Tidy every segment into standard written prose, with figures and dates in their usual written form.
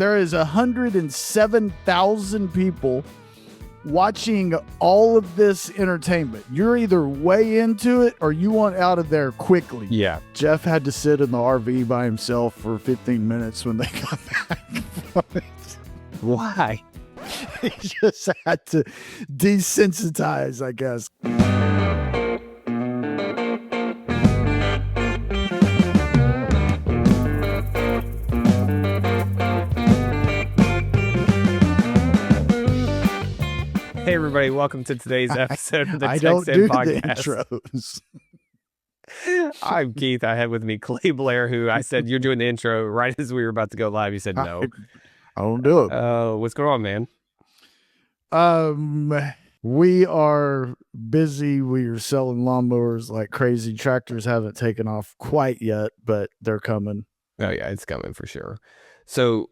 There is 107,000 people watching all of this entertainment. You're either way into it or you want out of there quickly. Yeah. Jeff had to sit in the RV by himself for 15 minutes when they got back from it. Why? He just had to desensitize, I guess. Hey everybody, welcome to today's episode of the TexTenn Podcast. The intros. I'm Keith. I had with me Clay Blair, who I said, you're doing the intro right as we were about to go live. He said no. I don't do it. What's going on, man? We are busy. We are selling lawnmowers like crazy. Tractors haven't taken off quite yet, but they're coming. Oh yeah, it's coming for sure. So,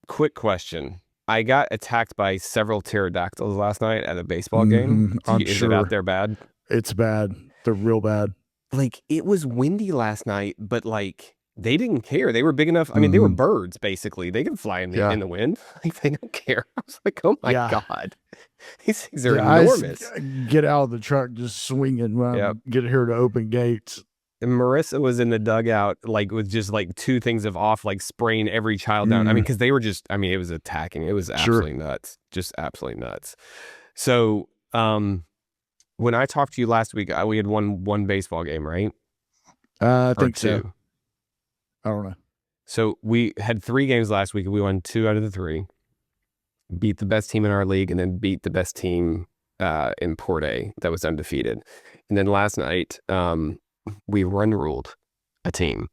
quick question. I got attacked by several pterodactyls last night at a baseball game. Is it out there bad? It's bad. They're real bad. Like, it was windy last night, but like, they didn't care. They were big enough. I mean, they were birds, basically. They can fly in the wind. Like, they don't care. I was like, oh my God. These things are enormous. Get out of the truck, just swinging. Get here to open gates. And Marissa was in the dugout, like, with just like two things of off, like spraying every child down. I mean, because they were just, I mean, it was attacking. It was absolutely nuts. Just absolutely nuts. So, when I talked to you last week, we had one baseball game, right? I think so. I don't know. So we had 3 games last week, and we won 2 out of the 3. Beat the best team in our league, and then beat the best team in Port A that was undefeated. And then last night, we run ruled a team.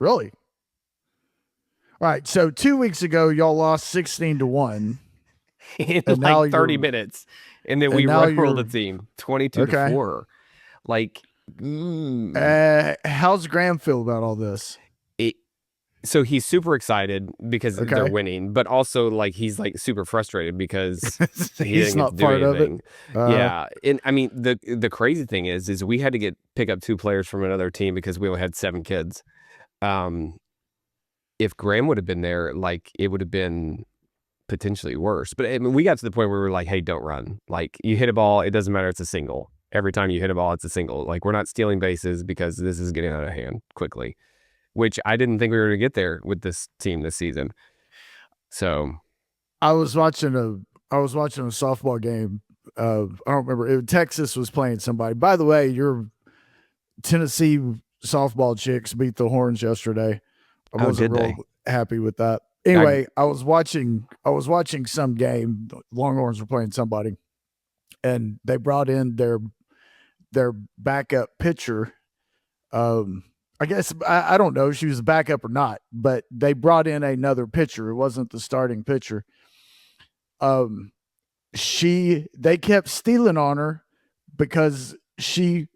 Really? All right. So 2 weeks ago, y'all lost 16-1 in like 30 minutes, and then we run ruled a team 22-4. Like, how's Graham feel about all this? So he's super excited because they're winning, but also like he's like super frustrated because he's not part of it. Yeah, and I mean the crazy thing is we had to pick up 2 players from another team because we only had 7 kids. If Graham would have been there, like, it would have been potentially worse. But I mean, we got to the point where we were like, hey, don't run. Like, you hit a ball, it doesn't matter. It's a single. Every time you hit a ball, it's a single. Like, we're not stealing bases because this is getting out of hand quickly. Which I didn't think we were going to get there with this team this season. So, I was watching a softball game. I don't remember. Texas was playing somebody. By the way, your Tennessee softball chicks beat the Horns yesterday. I wasn't real happy with that. Anyway, I was watching some game. The Longhorns were playing somebody, and they brought in their backup pitcher. I guess, I don't know if she was a backup or not, but they brought in another pitcher. It wasn't the starting pitcher. They kept stealing on her because she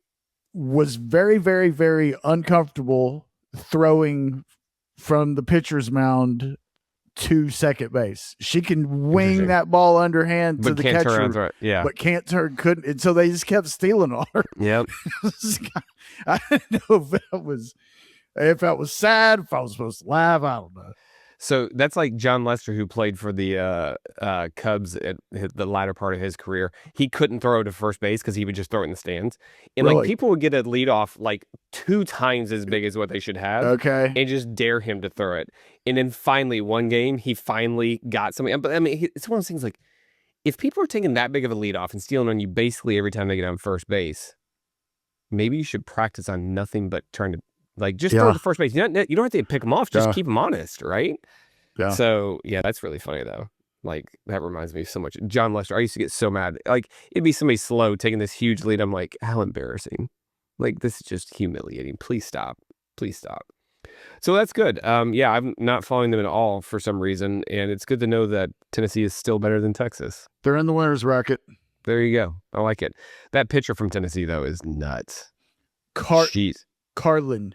was very, very, very uncomfortable throwing from the pitcher's mound to second base. She can wing that ball underhand to the catcher, but couldn't. And so they just kept stealing on her. Yep. I didn't know if that was sad, if I was supposed to laugh. I don't know. So that's like John Lester, who played for the Cubs at the latter part of his career. He couldn't throw to first base because he would just throw it in the stands. And like, people would get a leadoff like 2 times as big as what they should have. Okay. And just dare him to throw it. And then finally, one game, he finally got something. But I mean, it's one of those things like, if people are taking that big of a leadoff and stealing on you basically every time they get on first base, maybe you should practice on nothing but trying to, like, just throw to first base. You don't have to pick them off. Just keep them honest, right? Yeah. So, yeah, that's really funny, though. Like, that reminds me so much. John Lester, I used to get so mad. Like, it'd be somebody slow taking this huge lead. I'm like, how embarrassing. Like, this is just humiliating. Please stop. Please stop. So that's good. Yeah, I'm not following them at all for some reason. And it's good to know that Tennessee is still better than Texas. They're in the winner's bracket. There you go. I like it. That pitcher from Tennessee, though, is nuts. Carlin.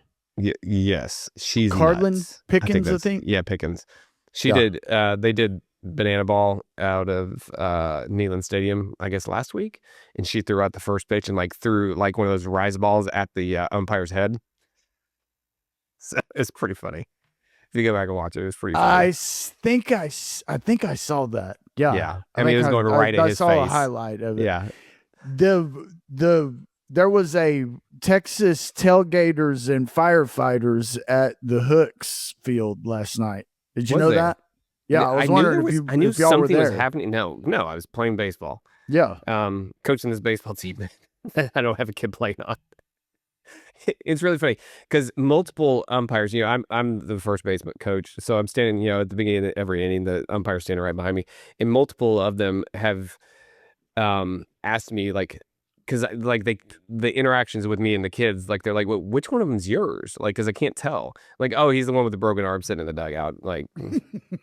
Yes, she's Carlin nuts. Pickens, I think. Yeah, Pickens. She did. They did banana ball out of Neyland Stadium, I guess, last week, and she threw out the first pitch and like threw like one of those rise balls at the umpire's head. So it's pretty funny. If you go back and watch it, it was pretty I funny. think I saw that. Yeah. Yeah. I mean, it was think going right at I his saw a face. highlight of it. Yeah. There was a Texas tailgaters and firefighters at the Hooks field last night. Did you Was know there? that? Yeah, I was knew wondering there if was- you I knew if y'all were something was there. happening. No, I was playing baseball. Yeah. Coaching this baseball team. I don't have a kid playing on. It's really funny because multiple umpires, I'm the first baseman coach. So I'm standing, at the beginning of every inning, the umpire's standing right behind me. And multiple of them have asked me, like, because the interactions with me and the kids, like, they're like, well, which one of them's yours? Like, because I can't tell. Like, oh, he's the one with the broken arm sitting in the dugout. Like,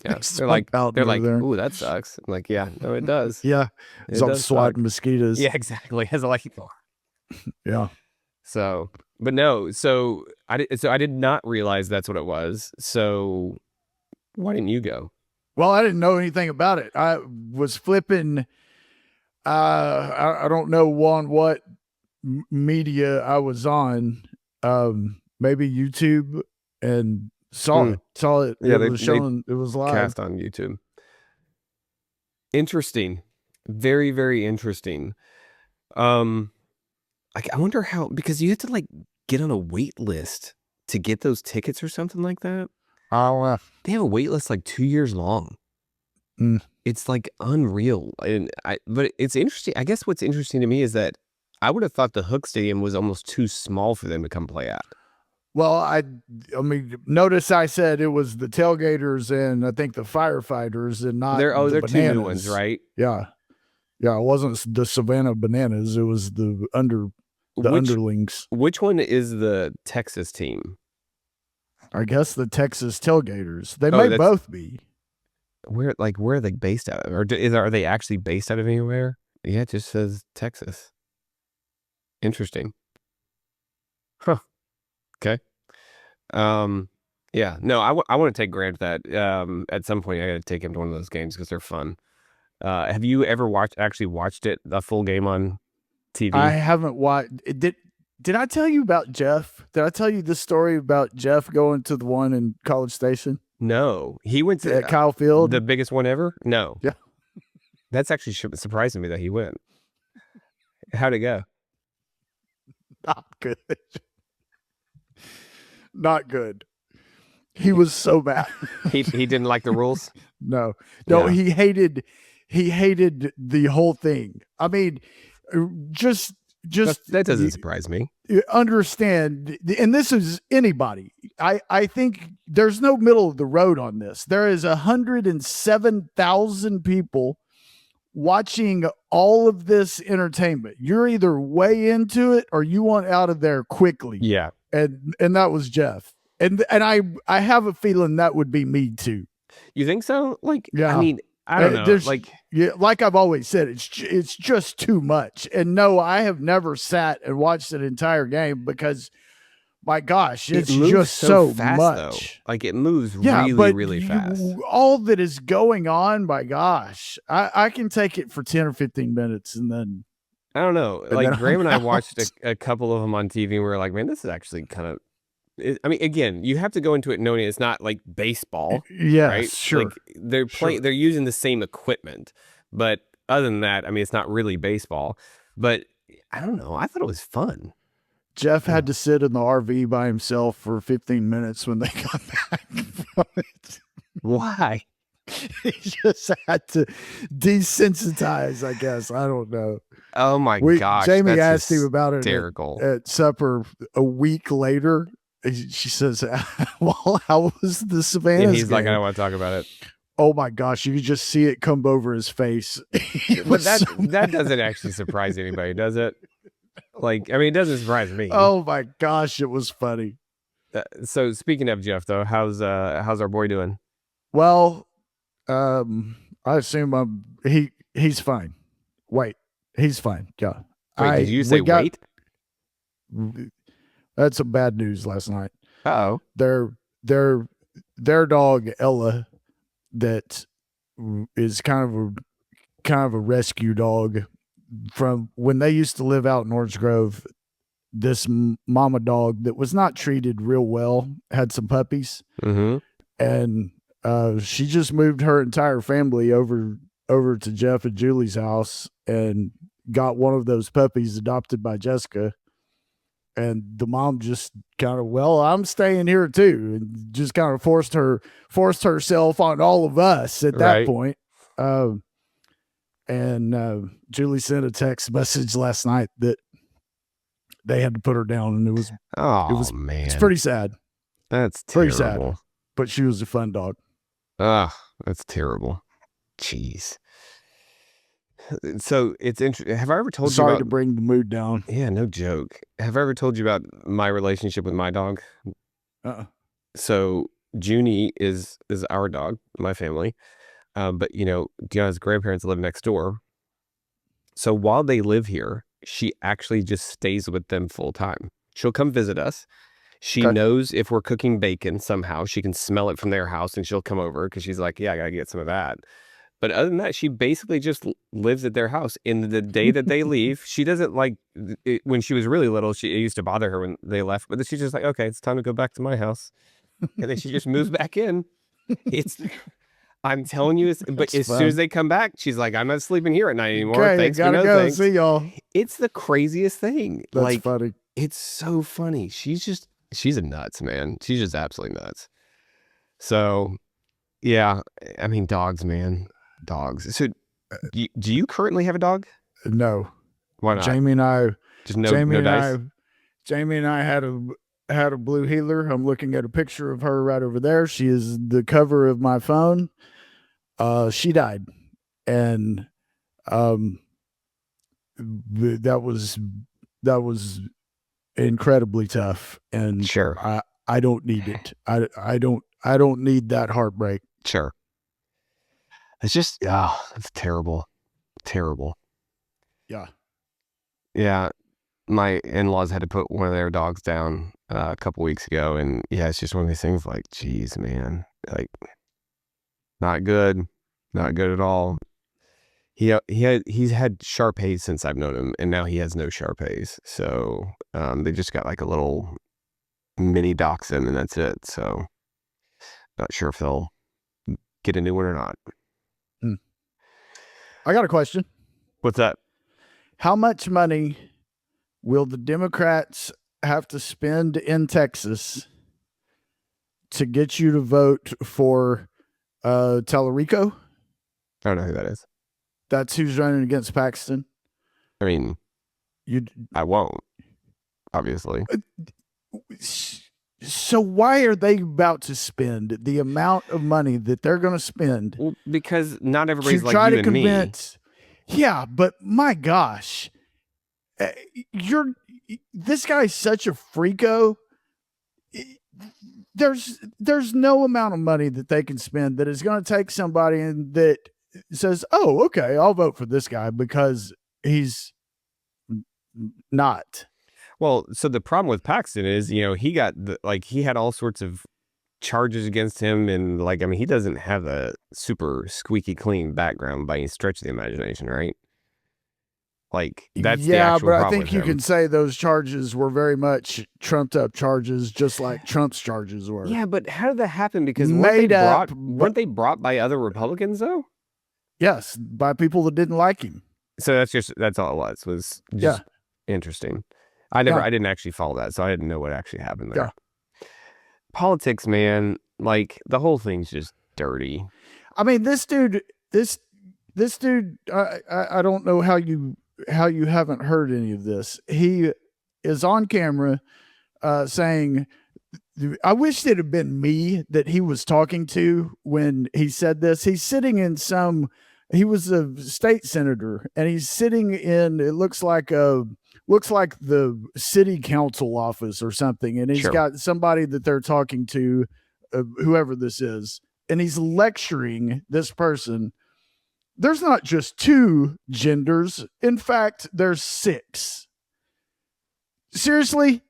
yeah. They're like, ooh, that sucks. I'm like, yeah, no, it does. Yeah. It's all swatting mosquitoes. Yeah, exactly. As like, yeah. So, but no, so I did not realize that's what it was. So why didn't you go? Well, I didn't know anything about it. I was flipping. I don't know on what media I was on. Maybe YouTube, and saw it. Yeah, it was showing. It was live. Cast on YouTube. Interesting, very, very interesting. I wonder how, because you have to like get on a wait list to get those tickets or something like that. Oh, they have a wait list like 2 years long. It's like unreal. But it's interesting. I guess what's interesting to me is that I would have thought the Hook Stadium was almost too small for them to come play at. Well, I mean, notice I said it was the tailgaters and I think the firefighters, and not they're Bananas. 2 new ones, right? Yeah. It wasn't the Savannah Bananas. It was the underlings. Which one is the Texas team? I guess the Texas tailgaters. They may both be. Where are they based out of? Or are they actually based out of anywhere? Yeah, it just says Texas. Interesting. Huh. Okay. Yeah. No, I want to take Grant that. At some point, I got to take him to one of those games because they're fun. Have you ever actually watched it, a full game on TV? I haven't watched. Did I tell you about Jeff? Did I tell you this story about Jeff going to the one in College Station? No, he went to Kyle Field, the biggest one ever. No, yeah, that's actually surprising me that he went. How'd it go? Not good. Not good. He was so mad. he didn't like the rules. No, Yeah. He hated the whole thing. I mean, just that doesn't surprise me. Understand, and this is anybody. I think there's no middle of the road on this. There is 107,000 people watching all of this entertainment. You're either way into it or you want out of there quickly. Yeah, and that was Jeff, and I have a feeling that would be me too. You think so? Like, yeah. I mean, I don't know. Like I've always said, it's just too much. And no, I have never sat and watched an entire game because, my gosh, it's just so fast, much. Though. Like, it moves really fast. All that is going on, my gosh, I can take it for 10 or 15 minutes and then. I don't know. Like, Graham and I watched a couple of them on TV and we were like, man, this is actually kind of. I mean, again, you have to go into it knowing it's not like baseball. Yeah, right? Sure. Like, they're using the same equipment, but other than that, I mean, it's not really baseball. But I don't know. I thought it was fun. Jeff had to sit in the RV by himself for 15 minutes when they got back from it. Why? He just had to desensitize, I guess. I don't know. Oh my gosh. Jamie asked him about it at supper a week later. She says, well, how was the Savannah? And he's like, I don't want to talk about it. Oh my gosh, you could just see it come over his face. But that doesn't actually surprise anybody, does it? Like, I mean, it doesn't surprise me. Oh my gosh, it was funny. So speaking of Jeff, though, how's our boy doing? Well, I assume he's fine. Wait, he's fine. Yeah. Wait, did you say wait? That's some bad news last night. Uh-oh. Their dog Ella, that is kind of a rescue dog from when they used to live out in Orange Grove. This mama dog that was not treated real well had some puppies. Mm-hmm. and she just moved her entire family over to Jeff and Julie's house and got one of those puppies adopted by Jessica. And the mom just kind of, well, I'm staying here too, and just kind of forced herself on all of us at that point. And Julie sent a text message last night that they had to put her down, and it was man, it's pretty sad. That's pretty terrible. sad. But she was a fun dog. That's terrible. Jeez. So it's interesting. Have I ever told you Sorry to bring the mood down. Yeah, no joke. Have I ever told you about my relationship with my dog? So Junie is our dog, my family. But Deanna's grandparents live next door. So while they live here, she actually just stays with them full time. She'll come visit us. She knows if we're cooking bacon somehow, she can smell it from their house, and she'll come over because she's like, yeah, I gotta get some of that. But other than that, she basically just lives at their house. And the day that they leave, she doesn't like it. When she was really little, it used to bother her when they left. But then she's just like, okay, it's time to go back to my house. And then she just moves back in. I'm telling you, but as soon as they come back, she's like, I'm not sleeping here at night anymore. Okay, thanks, gotta but no go. thanks. See y'all. It's the craziest thing. That's funny. It's so funny. She's a nuts, man. She's just absolutely nuts. So, yeah, I mean, dogs, man. Dogs. So, do you currently have a dog? No. Why not? Jamie and I just no dice. Jamie and I had a blue heeler. I'm looking at a picture of her right over there. She is the cover of my phone. She died, and that was incredibly tough. And sure, I don't need it. I don't need that heartbreak. Sure. It's just, it's terrible. Terrible. Yeah. Yeah. My in-laws had to put one of their dogs down a couple weeks ago. And yeah, it's just one of these things like, geez, man, like not good. Not good at all. He's had Shar-Peis since I've known him, and now he has no Shar-Peis. So they just got like a little mini dachshund, and that's it. So not sure if they'll get a new one or not. I got a question. What's that? How much money will the Democrats have to spend in Texas to get you to vote for Tellerico? I don't know who that is. That's who's running against Paxton. I mean, I won't, obviously. So why are they about to spend the amount of money that they're going to spend? Well, because not everybody's like you and me. Yeah, but my gosh, this guy's such a freako. There's no amount of money that they can spend that is going to take somebody and that says, oh, okay, I'll vote for this guy because he's not. Well, so the problem with Paxton is, he got he had all sorts of charges against him, and he doesn't have a super squeaky clean background by any stretch of the imagination, right? That's the actual problem. I think you can say those charges were very much trumped up charges, just like Trump's charges were. Yeah, but how did that happen? Because weren't they brought by other Republicans though? Yes, by people that didn't like him. So that's all it was just interesting. I didn't actually follow that, so I didn't know what actually happened there. Yeah. Politics, man, the whole thing's just dirty. I mean, this dude, I don't know how you haven't heard any of this. He is on camera saying, I wish it had been me that he was talking to when he said this. He's sitting in he was a state senator, and he's sitting in, it looks like the city council office or something. And he's got somebody that they're talking to, whoever this is, and he's lecturing this person. There's not just 2 genders. In fact, there's 6. Seriously,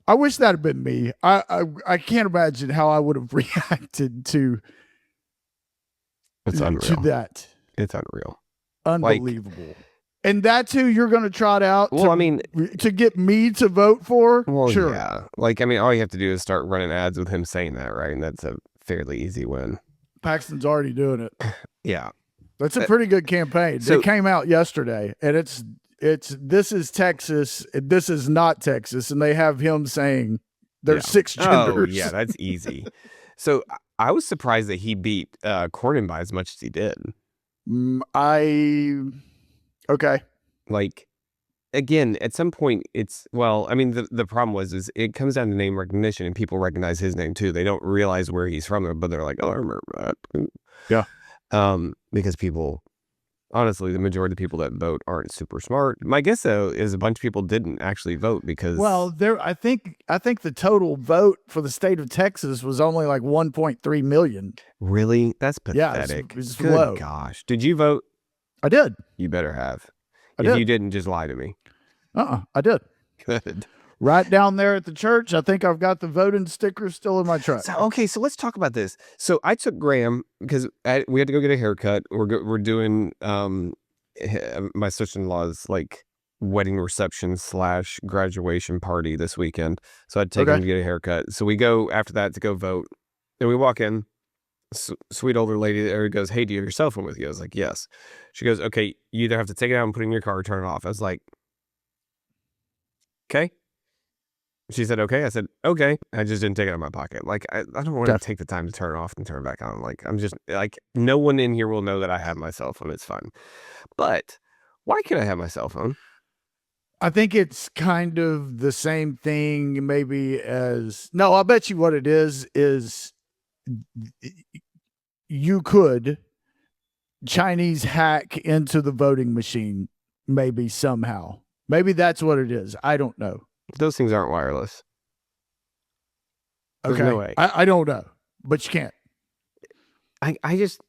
I wish that had been me. I can't imagine how I would have reacted to that. It's unreal. Unbelievable. And that's who you're going to trot out to get me to vote for? Well, sure. Yeah. All you have to do is start running ads with him saying that, right? And that's a fairly easy win. Paxton's already doing it. Yeah. That's a pretty good campaign. So- It came out yesterday, and it's this is Texas, this is not Texas, and they have him saying there's 6 genders. Oh, yeah, that's easy. So I was surprised that he beat Cornyn by as much as he did. Okay. Like, again, at some point, the problem is it comes down to name recognition, and people recognize his name too. They don't realize where he's from, but they're like, oh, I remember that. Yeah. Because people, honestly, the majority of the people that vote aren't super smart. My guess, though, is a bunch of people didn't actually vote because... Well, I think the total vote for the state of Texas was only like 1.3 million. Really? That's Yeah, pathetic. it's Good low. gosh. Did you vote? I did. You better have. I If did. you didn't, just lie to me. I did. Good. Right down there at the church. I think I've got the voting sticker still in my truck. So let's talk about this. So I took Graham because we had to go get a haircut. We're doing my sister-in-law's like wedding reception / graduation party this weekend. So I'd take him to get a haircut. So we go after that to go vote. And we walk in. Sweet older lady there goes, hey, do you have your cell phone with you? I was like, yes. She goes, okay, you either have to take it out and put it in your car or turn it off. I was like, okay. She said, okay. I said, okay. I just didn't take it out of my pocket. Like, I don't want to take the time to turn it off and turn it back on. Like, I'm just like, no one in here will know that I have my cell phone. It's fun. But why can't I have my cell phone? I think it's kind of the same thing maybe as... No, I'll bet you what it is you could Chinese hack into the voting machine maybe somehow. Maybe that's what it is. I don't know. Those things aren't wireless. There's Okay. no way. I don't know, but you can't. I just...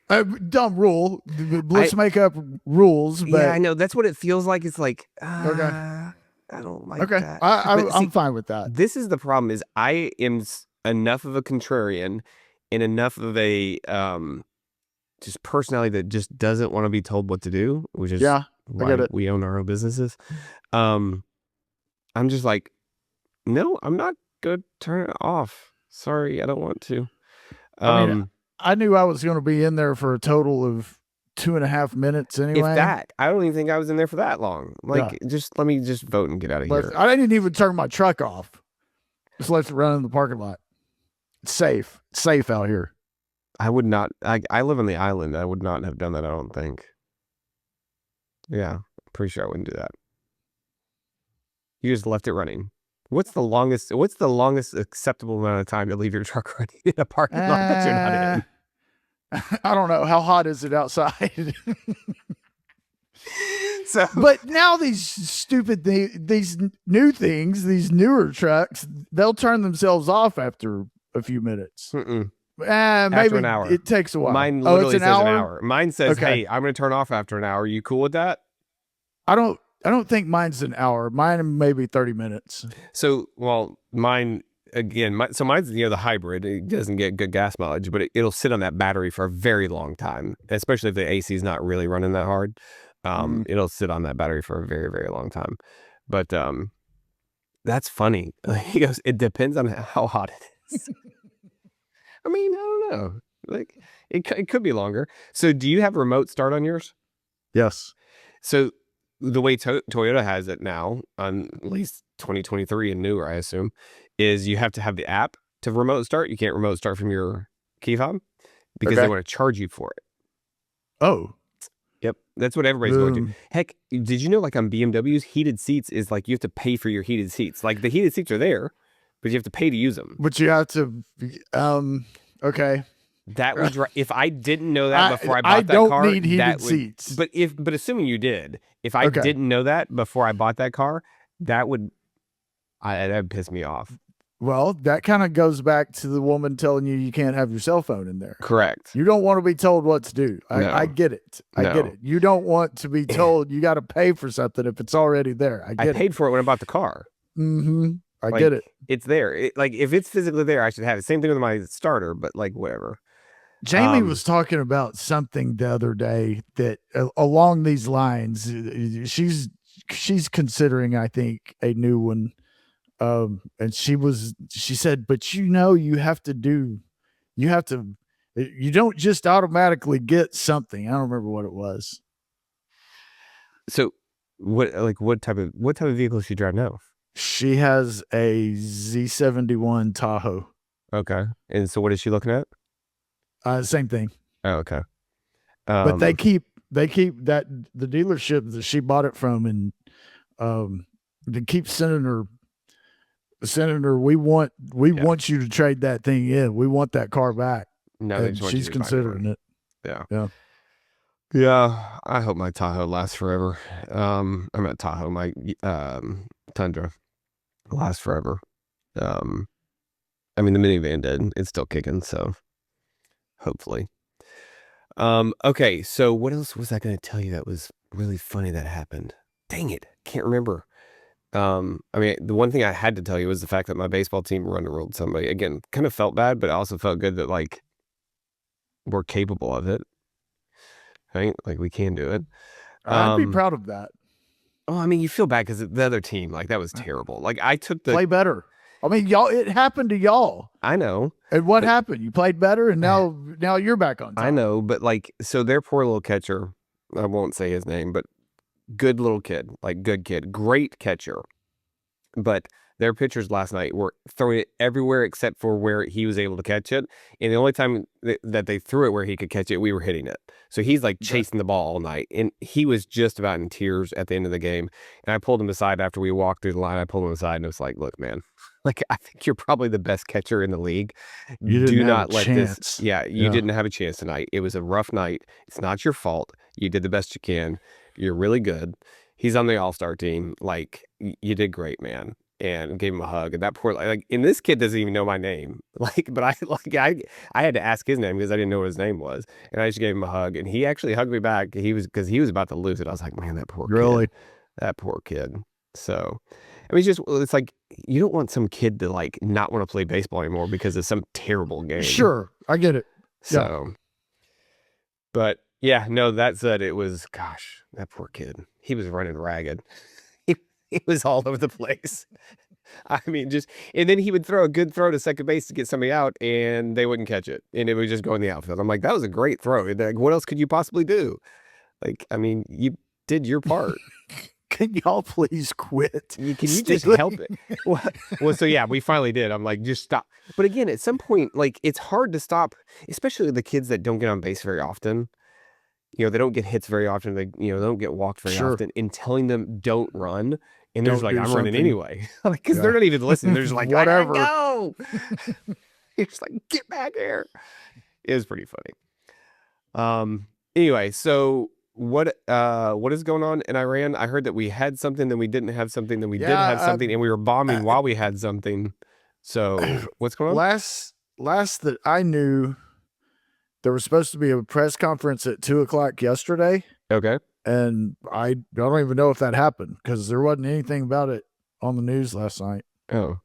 dumb rule. Let's make up rules. But yeah, I know. That's what it feels like. It's like, Okay. I don't like okay, that. I'm fine with that. This is the problem is I am enough of a contrarian and enough of a just personality that just doesn't want to be told what to do, which is why we own our own businesses. I'm just like, no, I'm not going to turn it off. Sorry, I don't want to. I knew I was going to be in there for a total of 2.5 minutes anyway. If that, I don't even think I was in there for that long. Like, just let me just vote and get out of here. I didn't even turn my truck off. Just let it run in the parking lot. It's safe. It's safe out here. I would not. I live on the island. I would not have done that, I don't think. Yeah, I'm pretty sure I wouldn't do that. You just left it running. What's the longest acceptable amount of time to leave your truck running in a parking lot that you're not in? I don't know. How hot is it outside? But now these these new things, these newer trucks, they'll turn themselves off after a few minutes. Maybe after an hour. It takes a while. Mine literally it's says an hour. Mine says, okay. hey, I'm going to turn off after an hour. You cool with that? I don't think mine's an hour. Mine maybe 30 minutes. So, mine again. Mine's the hybrid. It doesn't get good gas mileage, but it'll sit on that battery for a very long time. Especially if the AC is not really running that hard, it'll sit on that battery for a very, very long time. But that's funny. He goes, it depends on how hot it is. I mean, I don't know. Like it could be longer. So, do you have remote start on yours? Yes. So the way Toyota has it now, on at least 2023 and newer, I assume, is you have to have the app to remote start. You can't remote start from your key fob because they want to charge you for it. Oh. Yep. That's what everybody's going to. Heck, did you know like on BMWs, heated seats is like you have to pay for your heated seats. Like the heated seats are there, but you have to pay to use them. But you have to, okay. That would if I didn't know that before I bought that car, I don't need heated seats. But assuming you did, if I didn't know that before I bought that car, that'd piss me off. Well, that kind of goes back to the woman telling you can't have your cell phone in there. Correct. You don't want to be told what to do. I get it. I get it. You don't want to be told you got to pay for something if it's already there. I paid for it when I bought the car. Mm-hmm. I get it. It's there. If it's physically there, I should have it. Same thing with my starter, but like whatever. Jamie was talking about something the other day that along these lines, she's considering, I think, a new one. And she said, but you have to You have to. You don't just automatically get something. I don't remember what it was. So what type of vehicle does she drive now? She has a Z71 Tahoe. Okay. And so what is she looking at? Same thing. Oh, okay. But they keep that the dealership that she bought it from, and they keep sending her. We want you to trade that thing in. We want that car back. No, and she's considering it. Yeah. I hope my Tahoe lasts forever. I'm not Tahoe. My Tundra lasts forever. I mean, the minivan did. It's still kicking, so hopefully. Okay, so what else was I going to tell you that was really funny that happened? Dang it, can't remember. I mean, the one thing I had to tell you was the fact that my baseball team run-and-rolled somebody. Again, kind of felt bad, but I also felt good that, like, we're capable of it. Right? Like, we can do it. I'd be proud of that. Oh, I mean, you feel bad because the other team, like, that was terrible. Like, I took the... Play better. I mean, y'all, it happened to y'all. I know. And what happened? You played better, and now you're back on top. I know, but, like, so their poor little catcher, I won't say his name, but good little kid, like, good kid, great catcher. But their pitchers last night were throwing it everywhere except for where he was able to catch it. And the only time that they threw it where he could catch it, we were hitting it. So he's like chasing the ball all night. And he was just about in tears at the end of the game. And I pulled him aside after we walked through the line. I pulled him aside and it was like, look, man, like, I think you're probably the best catcher in the league. Do not let this. Yeah, you didn't have a chance tonight. It was a rough night. It's not your fault. You did the best you can. You're really good. He's on the all-star team. Like, you did great, man. And gave him a hug. And that poor, like, and this kid doesn't even know my name. Like, but I had to ask his name because I didn't know what his name was. And I just gave him a hug. And he actually hugged me back. Because he was about to lose it. I was like, man, that poor kid. That poor kid. So, I mean, it's like, you don't want some kid to, like, not want to play baseball anymore because of some terrible game. Sure. I get it. So, but yeah, no, that said, it was, gosh, that poor kid. He was running ragged. It was all over the place. I mean, and then he would throw a good throw to second base to get somebody out, and they wouldn't catch it, and it would just go in the outfield. I'm like, that was a great throw. Like, what else could you possibly do? Like, I mean, you did your part. Can y'all please quit? Can you just help it? Well, so yeah, we finally did. I'm like, just stop. But again, at some point, like, it's hard to stop, especially the kids that don't get on base very often. You know, they don't get hits very often. They don't get walked very often. And telling them don't run. And they're just like, I'm running anyway. Because they're not even listening. They're just like, whatever. Go. You're just like, get back here. It was pretty funny. Anyway, so what is going on in Iran? I heard that we had something, then we didn't have something, then we did have something, and we were bombing while we had something. So what's going on? Last that I knew, there was supposed to be a press conference at 2:00 yesterday. Okay. And I don't even know if that happened because there wasn't anything about it on the news last night. Oh.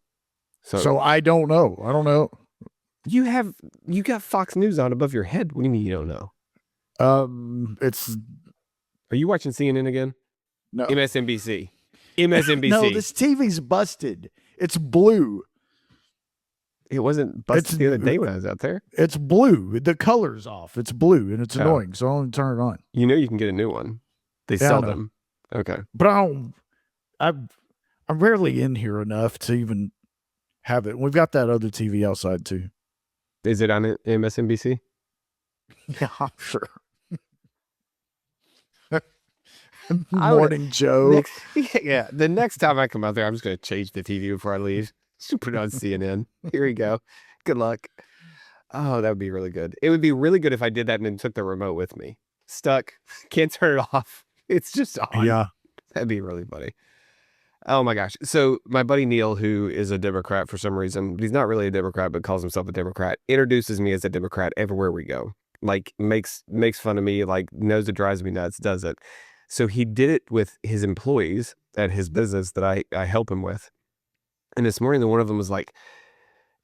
So I don't know. I don't know. You got Fox News on above your head. What do you mean you don't know? Are you watching CNN again? No. MSNBC. No, this TV's busted. It's blue. It wasn't busted the other day when I was out there. It's blue. The color's off. It's blue, and it's annoying, so I don't turn it on. You know you can get a new one. They sell them. Okay. But I'm rarely in here enough to even have it. We've got that other TV outside, too. Is it on MSNBC? Yeah, I'm sure. Morning, Joe. Yeah, the next time I come out there, I'm just going to change the TV before I leave. Just put it on CNN. Here we go. Good luck. Oh, that would be really good. It would be really good if I did that and then took the remote with me. Stuck. Can't turn it off. It's just on. Yeah. That'd be really funny. Oh my gosh. So my buddy Neil, who is a Democrat for some reason, he's not really a Democrat, but calls himself a Democrat, introduces me as a Democrat everywhere we go. Like makes fun of me, like knows it drives me nuts, does it. So he did it with his employees at his business that I help him with. And this morning, one of them was like,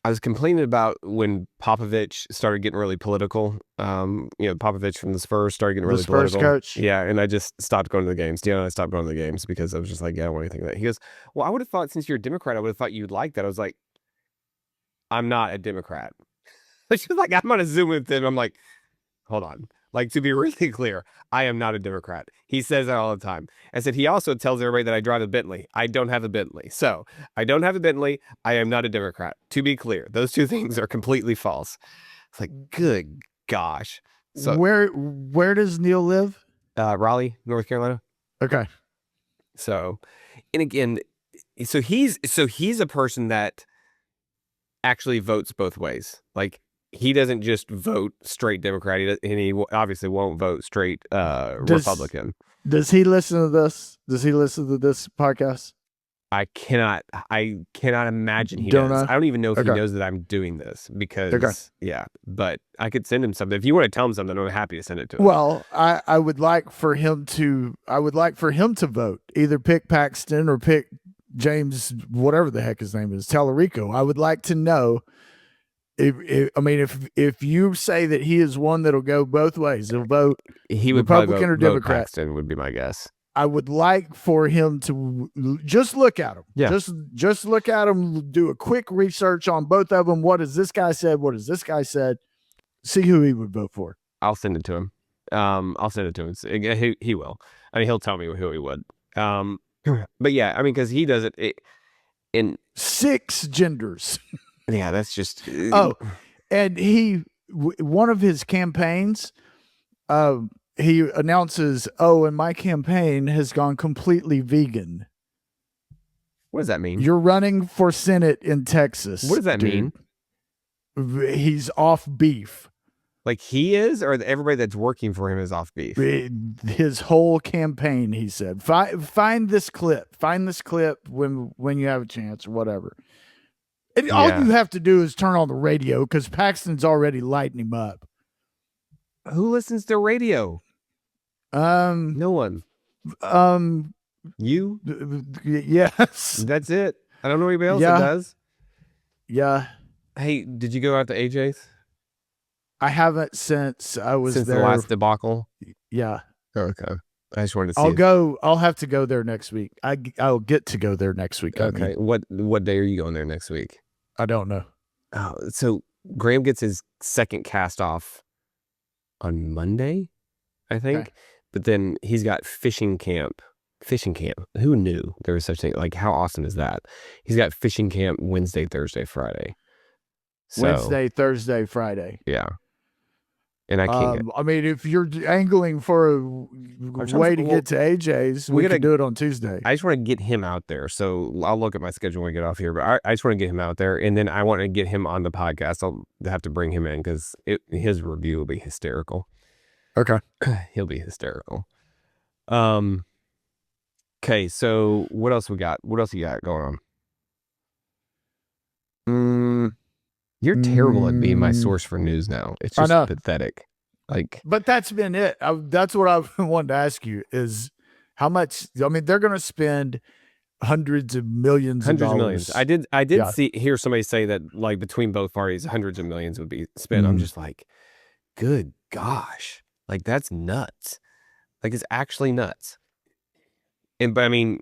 I was complaining about when Popovich started getting really political. Popovich from the Spurs started getting really political. Spurs coach. Yeah, and I just stopped going to the games. Deanna and I stopped going to the games because I was just like, yeah, I don't want anything of that. He goes, well, I would have thought since you're a Democrat, I would have thought you'd like that. I was like, I'm not a Democrat. She was like, I'm going to Zoom with him. I'm like, hold on. Like, to be really clear, I am not a Democrat. He says that all the time. I said, he also tells everybody that I drive a Bentley. I don't have a Bentley. So I don't have a Bentley. I am not a Democrat. To be clear, those two things are completely false. It's like, good gosh. So where does Neil live? Raleigh, North Carolina. Okay. So, and again, so he's a person that actually votes both ways. Like, he doesn't just vote straight Democrat, and he obviously won't vote straight Republican. Does he listen to this? Does he listen to this podcast? I cannot imagine he Don't does. know? I don't even know if he Okay. knows that I'm doing this because, yeah, but I could send him something. If you want to tell him something, I'm happy to send it to him. Well, I would like for him to vote. Either pick Paxton or pick James, whatever the heck his name is, Tallarico. I would like to know if you say that he is one that'll go both ways, he'll vote He would Republican probably or vote Democrat. Paxton would be my guess. I would like for him to just look at him. Yeah. Just look at him, do a quick research on both of them. What has this guy said? What has this guy said? See who he would vote for. I'll send it to him. I'll send it to him. He will. I mean, he'll tell me who he would. But yeah, I mean, because he does it in 6 genders. Yeah, that's just. Oh, and one of his campaigns, he announces, and my campaign has gone completely vegan. What does that mean? You're running for Senate in Texas. What does that mean? He's off beef. Like he is, or everybody that's working for him is off beef? His whole campaign, he said. Find this clip. Find this clip when you have a chance or whatever. And all you have to do is turn on the radio because Paxton's already lighting him up. Who listens to radio? No one. You? Yes. That's it. I don't know anybody else that does. Yeah. Hey, did you go out to AJ's? I haven't since I was since there. The last debacle. Yeah. Okay. I just wanted to see. I'll have to go there next week. I'll get to go there next week. Okay. What day are you going there next week? I don't know. Oh, so Graham gets his second cast off on Monday, I think. Okay. But then he's got fishing camp. Fishing camp. Who knew there was such a thing? Like, how awesome is that? He's got fishing camp Wednesday, Thursday, Friday. So, Wednesday, Thursday, Friday. Yeah. And I can't. I mean, if you're angling for a way to get to AJ's, we can do it on Tuesday. I just want to get him out there. So I'll look at my schedule when we get off here. But I just want to get him out there. And then I want to get him on the podcast. I'll have to bring him in because his review will be hysterical. Okay. He'll be hysterical. Okay, so what else we got? What else you got going on? You're terrible at being my source for news now. It's just pathetic. But that's been it. That's what I wanted to ask you is how much. I mean, they're going to spend hundreds of millions of dollars. I did hear somebody say that like between both parties, hundreds of millions would be spent. I'm just like, good gosh, like that's nuts. Like it's actually nuts. But I mean,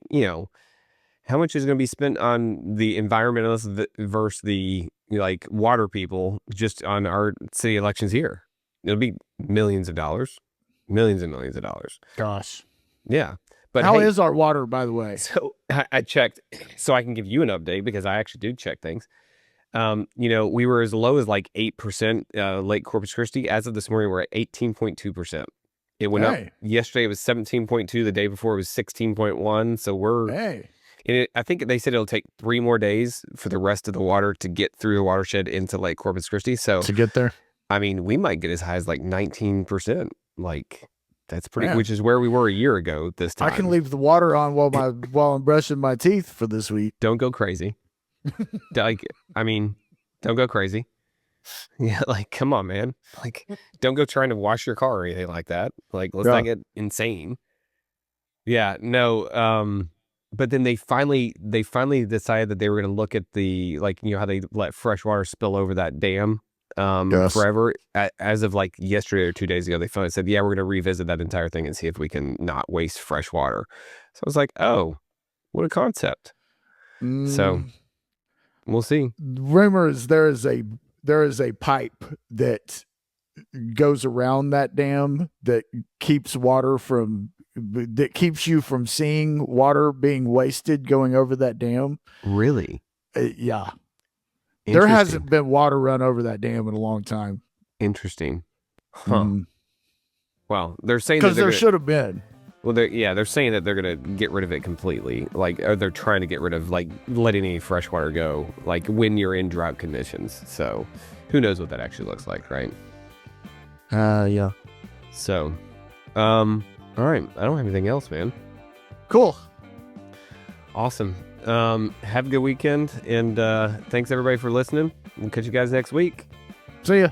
how much is going to be spent on the environmentalists versus the like water people just on our city elections here? It'll be millions of dollars, millions and millions of dollars. Gosh. Yeah. But how is our water, by the way? So I checked so I can give you an update because I actually do check things. We were as low as like 8% Lake Corpus Christi. As of this morning, we're at 18.2%. It went up. Yesterday it was 17.2. The day before it was 16.1. So we're I think they said it'll take 3 more days for the rest of the water to get through the watershed into Lake Corpus Christi. So to get there, I mean, we might get as high as like 19%. Like that's pretty, which is where we were a year ago this time. I can leave the water on while I'm brushing my teeth for this week. Don't go crazy. Don't go crazy. Yeah, like come on, man. Like, don't go trying to wash your car or anything like that. Like, let's not get insane. Yeah, no. But then they finally decided that they were going to look at the how they let fresh water spill over that dam forever. As of like yesterday or 2 days ago, they finally said, yeah, we're going to revisit that entire thing and see if we can not waste fresh water. So I was like, oh, what a concept. So we'll see. Rumor is there is a there is a pipe that goes around that dam that keeps you from seeing water being wasted going over that dam. Really? Yeah. There hasn't been water run over that dam in a long time. Interesting. Huh. Well, they're saying because there should have been. Well, they're saying that they're gonna get rid of it completely. Like, or they're trying to get rid of like letting any fresh water go, like when you're in drought conditions. So, who knows what that actually looks like, right? Yeah. So, all right. I don't have anything else, man. Cool. Awesome. Have a good weekend, and thanks everybody for listening. We'll catch you guys next week. See ya.